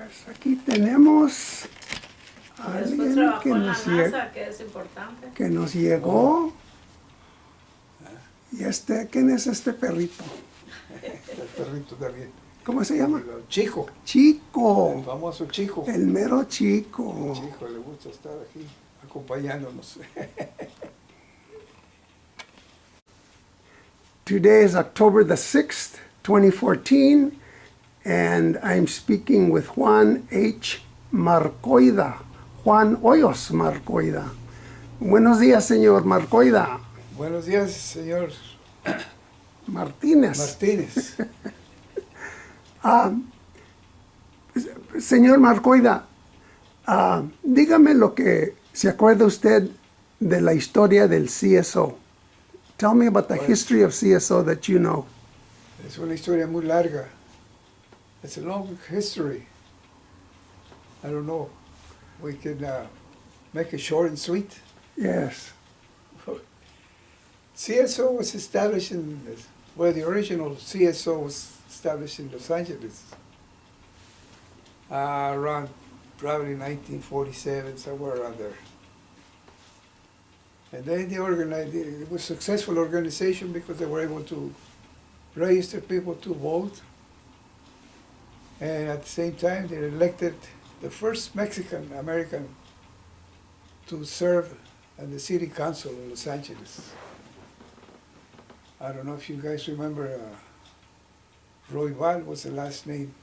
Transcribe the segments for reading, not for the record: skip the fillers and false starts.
Pues aquí tenemos a Después alguien trabajó en la NASA, que es importante. que nos llegó. Y ¿quién es este perrito? El perrito también. ¿Cómo se llama? Chico. Chico. El famoso Chico. El mero Chico. El Chico le gusta estar aquí acompañándonos. Today is October the 6th, 2014, and I'm speaking with Juan H. Marcoida. Juan Hoyos Marcoida. Buenos días, señor Marcoida. Buenos días, señor Martínez. Martínez. Señor Marcoida, dígame lo que se acuerda usted de la historia del CSO. Tell me about the history of CSO that you know. Es una historia muy larga. It's a long history. I don't know. We can make it short and sweet. Yes. CSO was established the original CSO was established in Los Angeles around probably 1947, somewhere around there. And then they organized, it was a successful organization because they were able to register people to vote. And at the same time, they elected the first Mexican American to serve on the city council in Los Angeles. I don't know if you guys remember, Roybal was the last name.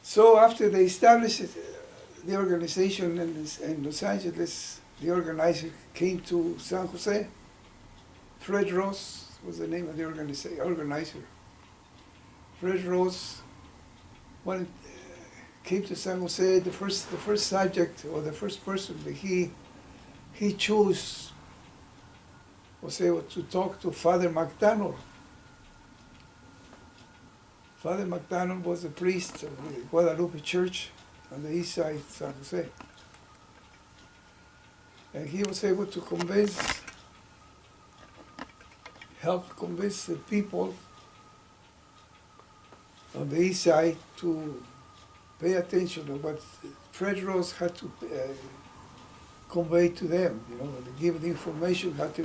So after they established the organization in Los Angeles, the organizer came to San Jose. Fred Ross was the name of the organizer. Fred Ross came to San Jose. The first subject, or the first person that he chose was able to talk to Father McDonald. Father McDonald was a priest of the Guadalupe Church on the east side of San Jose. And he was able to help convince the people on the east side to pay attention to what Fred Ross had to convey to them, to give the information how to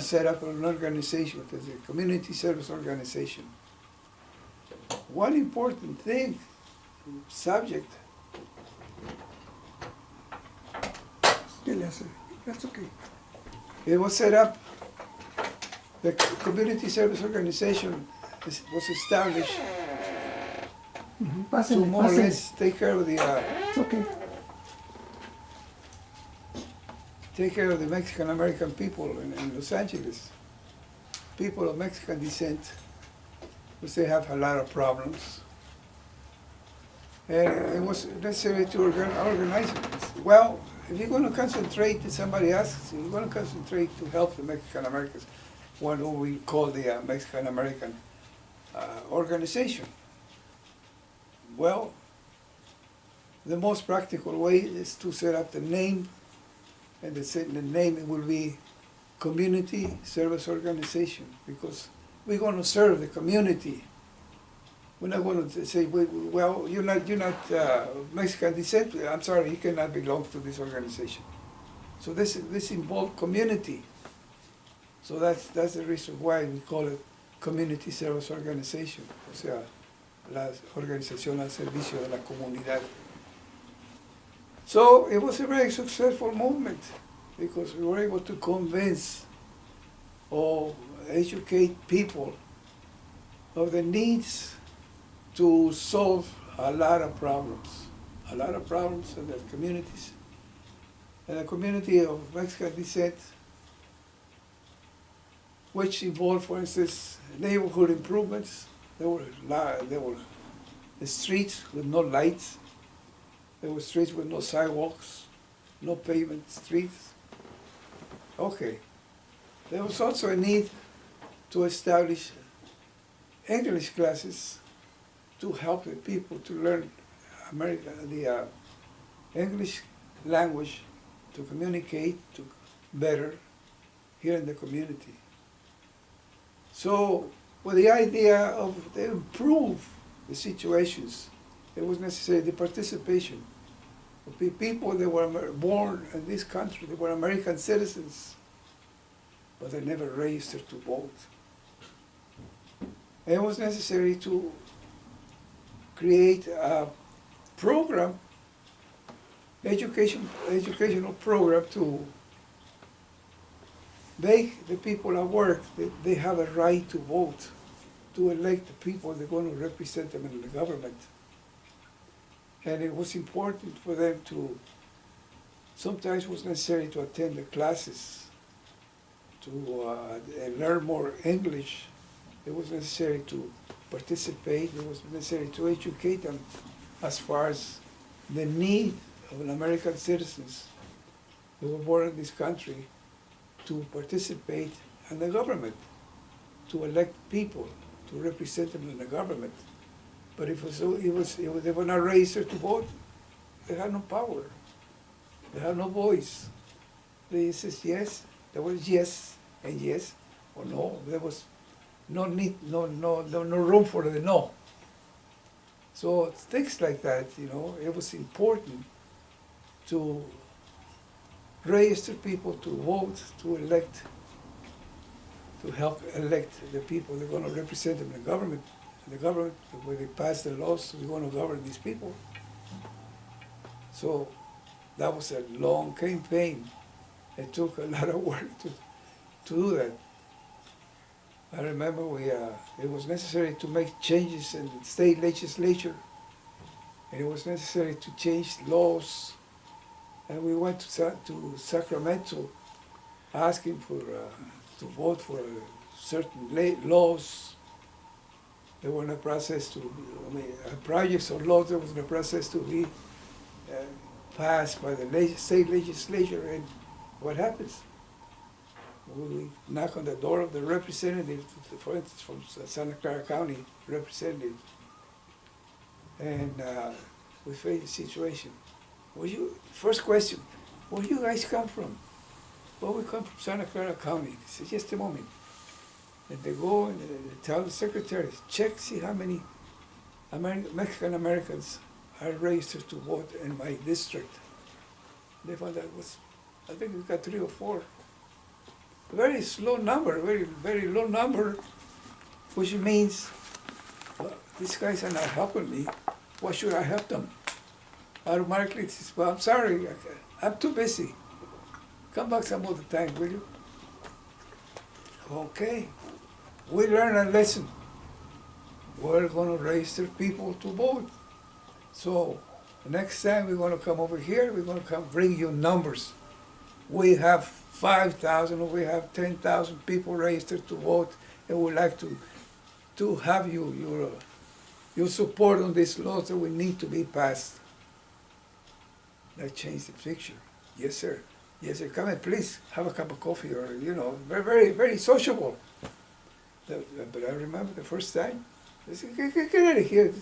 set up an organization, as a community service organization. One important subject. That's okay. It was set up, the community service organization was established to more or less take care of the It's okay. take care of the Mexican American people in Los Angeles. People of Mexican descent, because they have a lot of problems. And it was necessary to organize it. Well, if you're going to concentrate, somebody asks, you're going to concentrate to help the Mexican Americans, what we call the Mexican American organization. Well, the most practical way is to set up the name, and the name it will be Community Service Organization, because we're going to serve the community. We're not going to say, well, you're not Mexican descent. I'm sorry, you cannot belong to this organization. So this involves community. So that's the reason why we call it Community Service Organization, o sea, la organización al servicio de la comunidad. So it was a very successful movement because we were able to convince or educate people of the needs to solve a lot of problems in their communities. And the community of Mexican descent, which involved, for instance, neighborhood improvements. There were the streets with no lights. There were streets with no sidewalks, no pavement streets. Okay. There was also a need to establish English classes to help the people to learn the English language, to communicate better here in the community. So, with the idea of improve the situations. It was necessary, the participation of people that were born in this country, they were American citizens, but they never registered to vote. It was necessary to create a program, educational program to make the people at work that they have a right to vote, to elect the people that are going to represent them in the government. And it was important for them to, sometimes it was necessary to attend the classes, to learn more English. It was necessary to participate. It was necessary to educate them as far as the need of an American citizens who were born in this country to participate in the government, to elect people, to represent them in the government. But if they were not registered to vote, they had no power. They had no voice. They said yes, there was yes and yes, or no. There was no need, no room for the no. So things like that, it was important to register people to vote, to elect, to help elect the people that are going to represent them in the government. The government, when they pass the laws, we're going to govern these people. So that was a long campaign. It took a lot of work to do that. I remember it was necessary to make changes in the state legislature, and it was necessary to change laws. And we went to Sacramento asking for to vote for certain laws. They were in a process projects or laws that was in a process to be passed by the state legislature. And what happens? We knock on the door of the representative, for instance, from Santa Clara County representative, and we face a situation. First question, where you guys come from? Well, we come from Santa Clara County. They say, just a moment. And they go and they tell the secretary, check, see how many Mexican Americans are registered to vote in my district. They found that I think we got 3 or 4. Very slow number, very low number, which means, well, these guys are not helping me. Why should I help them? Automatically, it says, well, I'm sorry, I'm too busy. Come back some other time, will you? Okay, we learn a lesson. We're going to register people to vote. So next time we're going to come over here, we're going to come bring you numbers. We have 5,000 or we have 10,000 people registered to vote, and we'd like to have your support on these laws that we need to be passed. That changed the picture. Yes, sir. Yes, sir. Come in, please. Have a cup of coffee, or very, very, very sociable. But I remember the first time. I said, get out of here.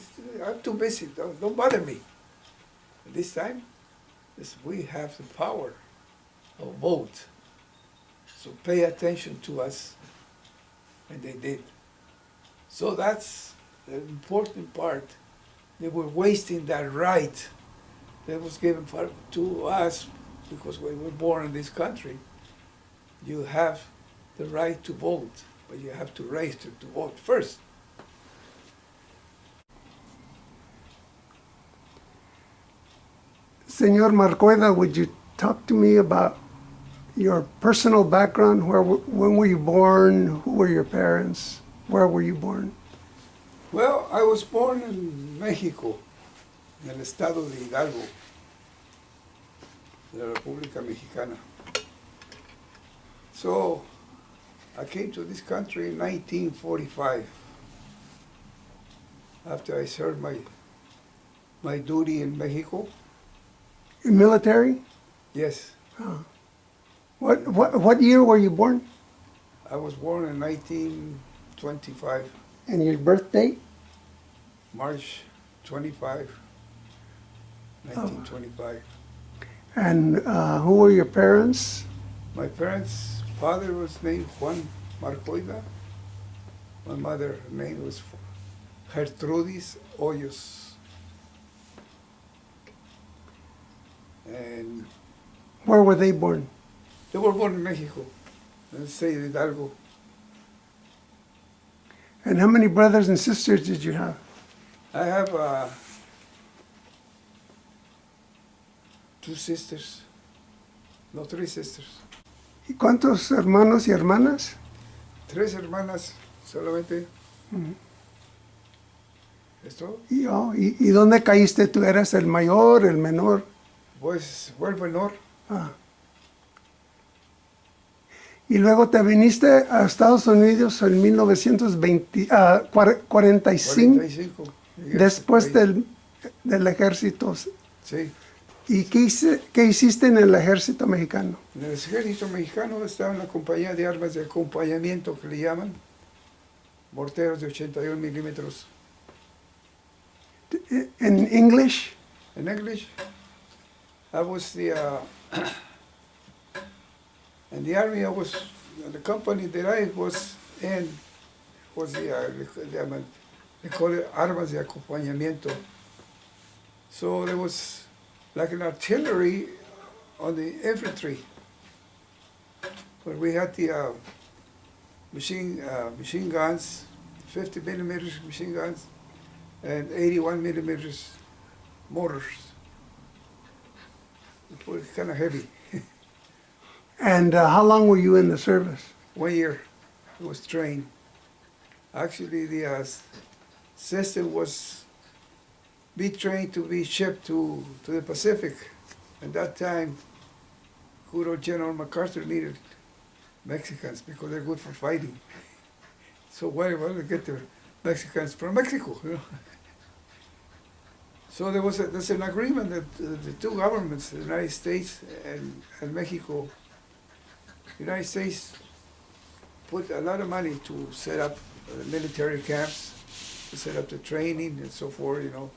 I'm too busy. Don't bother me. And this time, we have the power of vote. So pay attention to us. And they did. So that's the important part. They were wasting that right that was given to us because we were born in this country. You have the right to vote, but you have to register to vote first. Senor Marcoida, would you talk to me about your personal background? When were you born? Who were your parents? Where were you born? Well, I was born in Mexico, en el estado de Hidalgo, de la República Mexicana. So, I came to this country in 1945, after I served my duty in Mexico. Military? Yes. Oh. What year were you born? I was born in 1925. And your birth date? March 25, 1925. And who were your parents? My parents' father was named Juan Marcoida. My mother's name was Gertrudis Hoyos. And Where were they born? they were born in Mexico, in the state of Hidalgo. And how many brothers and sisters did you have? I have 2 sisters, no, 3 sisters. ¿Y cuántos hermanos y hermanas? 3 hermanas solamente. ¿Esto? ¿Y dónde caíste tú? ¿Eras el mayor, el menor? Pues fue el menor. Ah. Y luego te viniste a Estados Unidos en 1945, 45. después del ejército. Sí. ¿Y qué hiciste en el ejército mexicano? En el ejército mexicano estaba en la compañía de armas de acompañamiento que le llaman, morteros de 81 milímetros. ¿En English? In English, I was in the army. The company that I was in was they call it armas de acompañamiento. So there was like an artillery on the infantry, but we had the machine guns, 50 millimeters machine guns, and 81 millimeters mortars. It was kind of heavy. And how long were you in the service? 1 year, I was trained. Actually, the system was be trained to be shipped to the Pacific. At that time, good old General MacArthur needed Mexicans because they're good for fighting. So why to get the Mexicans from Mexico? You know? So there's an agreement that the 2 governments, the United States and Mexico. The United States put a lot of money to set up military camps, to set up the training and so forth. You know,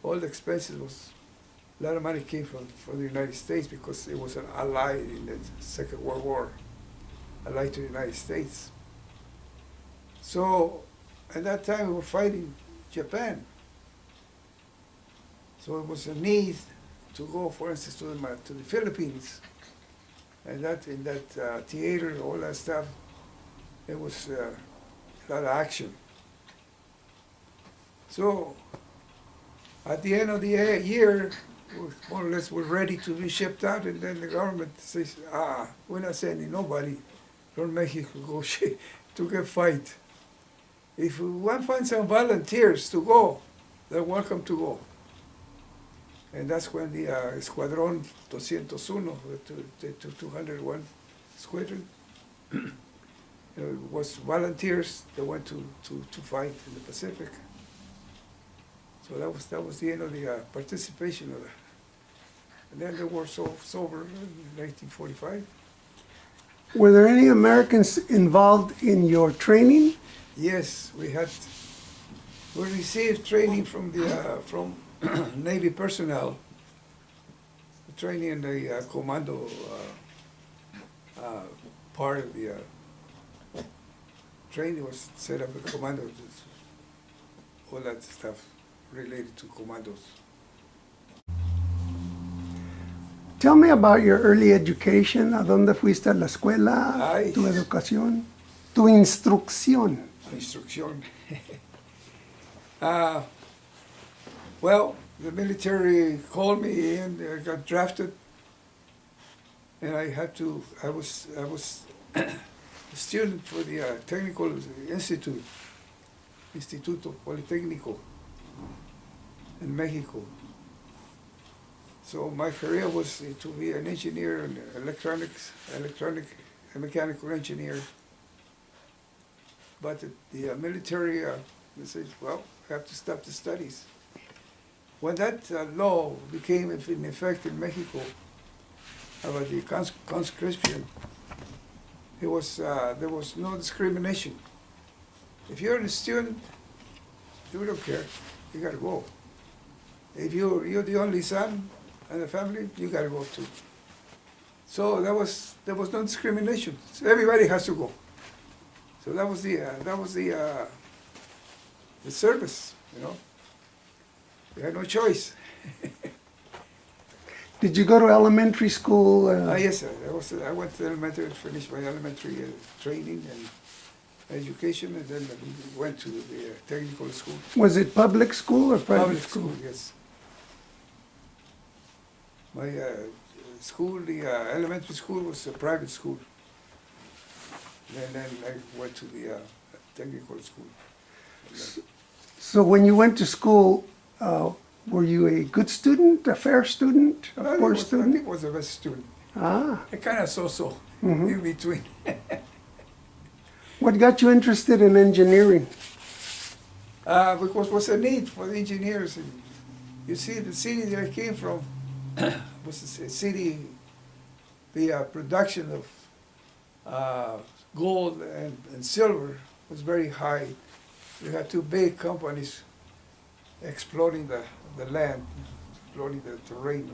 all the expenses a lot of money came from the United States because it was an ally in the Second World War, allied to the United States. So at that time we were fighting Japan. So it was a need to go, for instance, to the Philippines. And in that theater, all that stuff, it was a lot of action. So at the end of the year, more or less we're ready to be shipped out, and then the government says, we're not sending nobody from Mexico to get fight. If we want to find some volunteers to go, they're welcome to go. And that's when the Escuadrón 201, the 201 Squadron, was volunteers that went to fight in the Pacific. So that was the end of the participation of that. And then the war was over in 1945. Were there any Americans involved in your training? Yes, we received training from Navy personnel, training in the commando part of the training was set up in commando, all that stuff related to commandos. Tell me about your early education. ¿A dónde fuiste a la escuela? Ay. Tu educación, tu instrucción. Instruction. Well, the military called me and I got drafted, and I was a student for the Technical Institute, Instituto Politécnico in Mexico. So my career was to be an engineer in electronic and mechanical engineer. But the military they said, well, you have to stop the studies. When that law became in effect in Mexico about the conscription, there was no discrimination. If you're a student, you don't care. You gotta go. If you're the only son in the family, you gotta go too. So there was no discrimination. So everybody has to go. So that was the the service, We had no choice. Did you go to elementary school? Yes, sir. I went to elementary, finished my elementary training and education, and then we went to the technical school. Was it public school or private Public school, yes. My school, the elementary school was a private school. And then I went to the technical school. So when you went to school, were you a good student, a fair student, a poor I student? think I was the best student. Ah. I kind of so-so, in between. What got you interested in engineering? Because was a need for the engineers. And you see, the city that I came from was a city, the production of gold and silver was very high. We had two big companies exploring the land, exploring the terrain,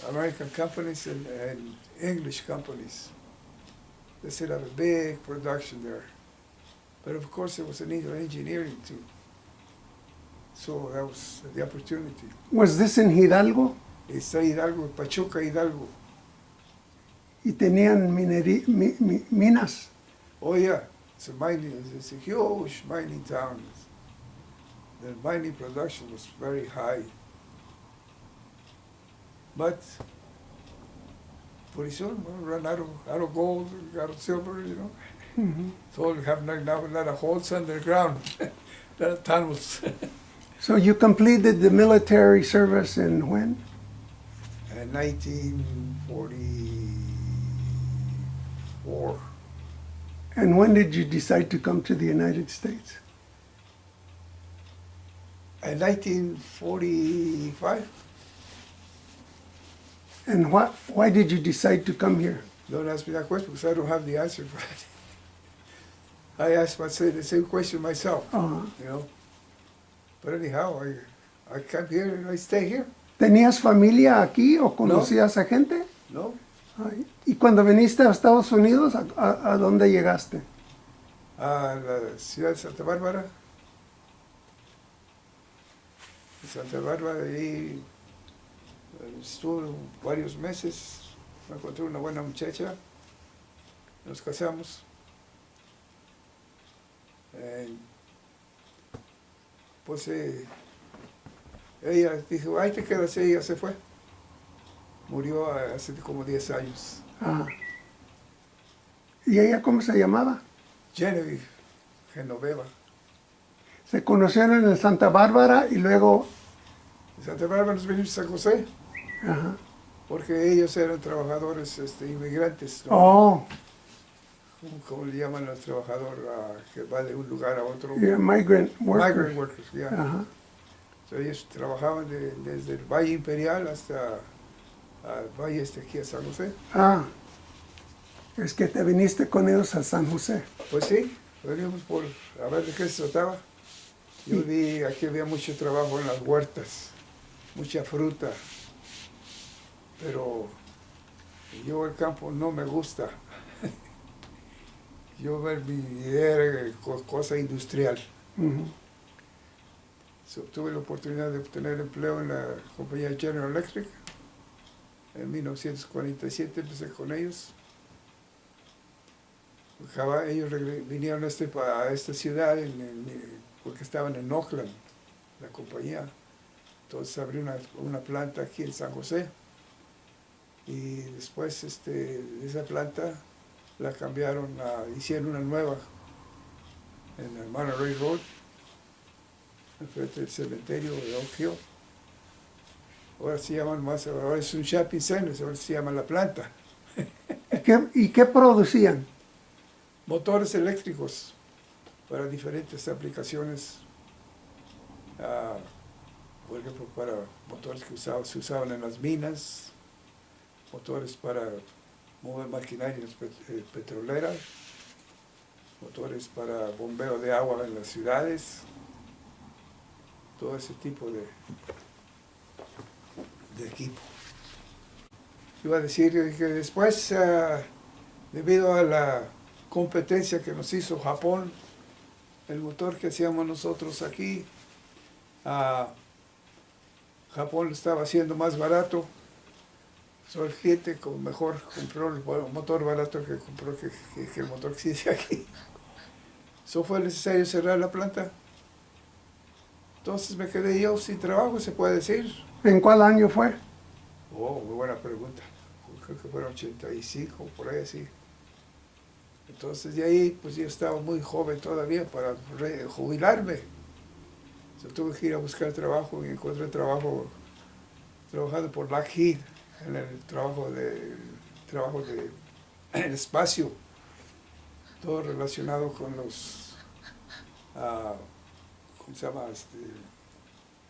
American companies and English companies. They set up a big production there. But of course, there was a need of engineering too. So that was the opportunity. Was this in Hidalgo? Está Hidalgo, Pachuca, Hidalgo. Y tenían minas. Oh yeah, it's a huge mining town. The mining production was very high. But pretty soon we run out of gold, out of silver, So we have now a lot of holes underground, a lot of tunnels. So you completed the military service in when? In 1944. And when did you decide to come to the United States? In 1945. And why did you decide to come here? Don't ask me that question because I don't have the answer for it. I asked myself the same question myself, But anyhow, I came here and I stay here. ¿Tenías familia aquí o conocías a gente? No, Ay, ¿y cuando viniste a Estados Unidos, a dónde llegaste? a la ciudad de Santa Bárbara. En Santa Bárbara, ahí estuve varios meses, me encontré una buena muchacha, nos casamos. Pues ella dijo, ay, te quedas, ella se fue. Murió hace como 10 años. Ah. ¿Y ella cómo se llamaba? Genoveva. Se conocieron en Santa Bárbara y luego... En Santa Bárbara nos venimos a San José, Ajá. porque ellos eran trabajadores inmigrantes, ¿no? Oh, ¿Cómo le llaman los trabajadores que va de un lugar a otro? yeah, migrant workers. Migrant workers, yeah. Ajá. So, ellos trabajaban desde el Valle Imperial hasta el Valle aquí a San José. Ah, es que te viniste con ellos a San José. Pues sí, venimos por a ver de qué se trataba. Yo vi, aquí había mucho trabajo en las huertas, mucha fruta, pero yo el campo no me gusta. Yo mi idea era cosa industrial. Ujú. So, tuve la oportunidad de obtener empleo en la compañía General Electric. En 1947 empecé con ellos. Ellos vinieron a esta ciudad porque estaban en Oakland, la compañía. Entonces abrí una planta aquí en San José. Y después esa planta la cambiaron, hicieron una nueva en el Monterey Road, enfrente del cementerio de Oak Hill. Ahora ahora es un shopping center, ahora se llama La Planta. ¿Y qué producían? Motores eléctricos para diferentes aplicaciones, por ejemplo, para motores que se usaban en las minas, motores para mover maquinarias petroleras, motores para bombeo de agua en las ciudades, todo ese tipo de equipo. Iba a decir que después, debido a la competencia que nos hizo Japón el motor que hacíamos nosotros aquí, Japón lo estaba haciendo más barato. So, el cliente con mejor compró el motor barato que compró que el motor que se dice aquí. So, fue necesario cerrar la planta. Entonces me quedé yo sin trabajo, se puede decir. ¿En cuál año fue? Oh, muy buena pregunta. Creo que fueron 85, por ahí así. Entonces de ahí, pues yo estaba muy joven todavía para jubilarme. So, tuve que ir a buscar trabajo y encontré trabajo trabajando por Lockheed, en el trabajo de el espacio, todo relacionado con los, ¿cómo se llama?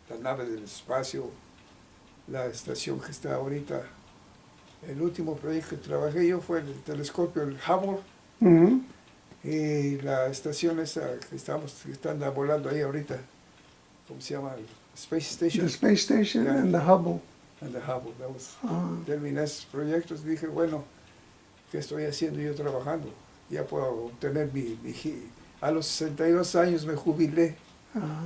Las naves del espacio, la estación que está ahorita. El último proyecto que trabajé yo fue el telescopio, el Hubble, Ujú. y la estación esa que están volando ahí ahorita, ¿cómo se llama? El Space Station. The Space Station Yeah. and the Hubble. And the Hubble. That was, Ah. terminé esos proyectos y dije, bueno, ¿qué estoy haciendo yo trabajando? Ya puedo obtener a los 62 años me jubilé. Ah.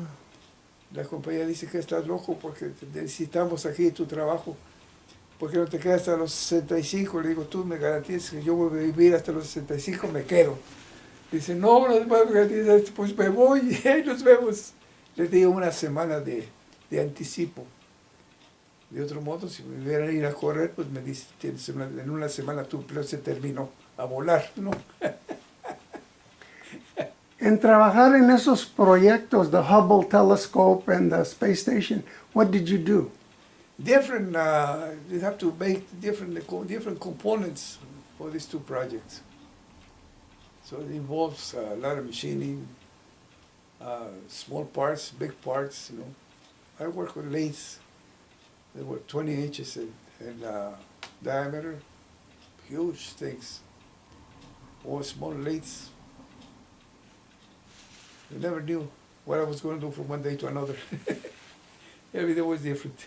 La compañía dice que estás loco porque necesitamos aquí tu trabajo. ¿Por qué no te quedas hasta los 65? Le digo, tú me garantizas que yo voy a vivir hasta los 65, me quedo. Dice, no, no te puedo garantizar, pues me voy y ahí nos vemos. Les di una semana de anticipo. De otro modo, si me hubieran ir a correr, pues me dice, en una semana tu empleo se terminó a volar, ¿no? En trabajar en esos proyectos, the Hubble telescope and the Space Station, what did you do? Different, you have to make different components for these two projects. So it involves a lot of machining, small parts, big parts, you know. I work with lathes. They were 20 inches in diameter, huge things, or small lathes. I never knew what I was going to do from one day to another. Every day was different.